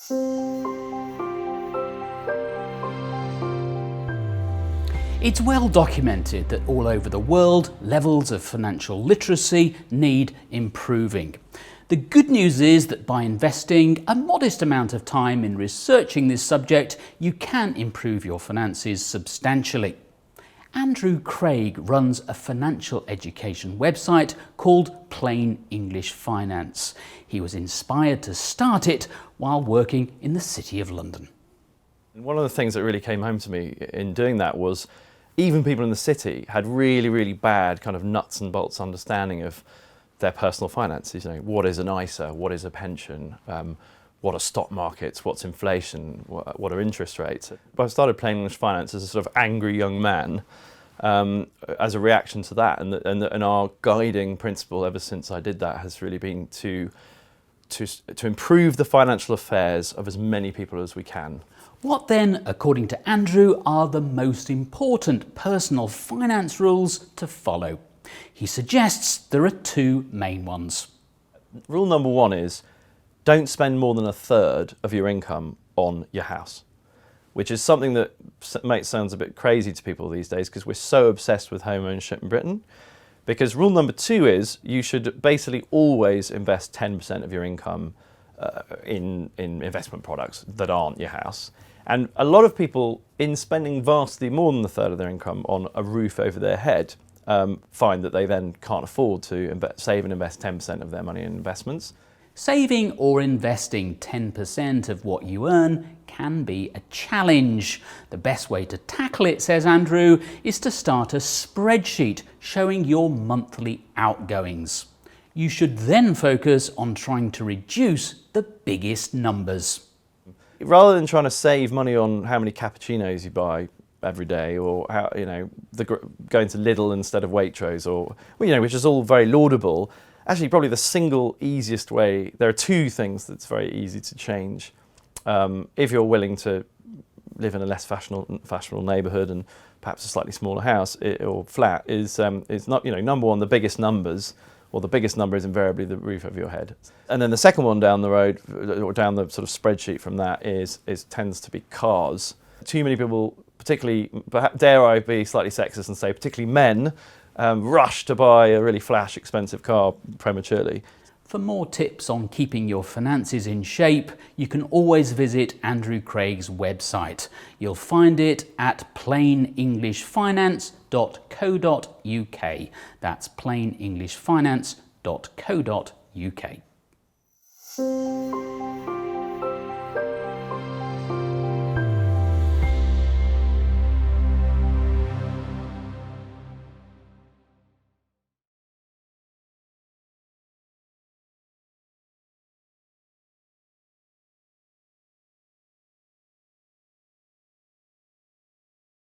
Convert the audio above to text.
It's well documented that all over the world, levels of financial literacy need improving. The good news is that by investing a modest amount of time in researching this subject, you can improve your finances substantially. Andrew Craig runs a financial education website called Plain English Finance. He was inspired to start it while working in the City of London. One of the things that really came home to me in doing that was even people in the city had really, really bad kind of nuts and bolts understanding of their personal finances. You know, what is an ISA? What is a pension? What are stock markets? What's inflation? What are interest rates? But I started Plain English Finance as a sort of angry young man as a reaction to that. And our guiding principle ever since I did that has really been to improve the financial affairs of as many people as we can. What then, according to Andrew, are the most important personal finance rules to follow? He suggests there are two main ones. Rule number one is don't spend more than a third of your income on your house, which is something that sounds a bit crazy to people these days because we're so obsessed with home ownership in Britain. Because rule number two is you should basically always invest 10% of your income in investment products that aren't your house. And a lot of people, in spending vastly more than a third of their income on a roof over their head, find that they then can't afford to save and invest 10% of their money in investments. Saving or investing 10% of what you earn can be a challenge. The best way to tackle it, says Andrew, is to start a spreadsheet showing your monthly outgoings. You should then focus on trying to reduce the biggest numbers. Rather than trying to save money on how many cappuccinos you buy every day, or how, going to Lidl instead of Waitrose, or which is all very laudable. Actually, probably the single easiest way. There are two things that's very easy to change if you're willing to live in a less fashionable neighbourhood and perhaps a slightly smaller house or flat. Is not number one, the biggest numbers. Well, the biggest number is invariably the roof over your head. And then the second one down the road, or down the sort of spreadsheet from that, tends to be cars. Too many people, particularly, dare I be slightly sexist and say, particularly men, rush to buy a really flash, expensive car prematurely. For more tips on keeping your finances in shape, you can always visit Andrew Craig's website. You'll find it at plainenglishfinance.co.uk. That's plainenglishfinance.co.uk.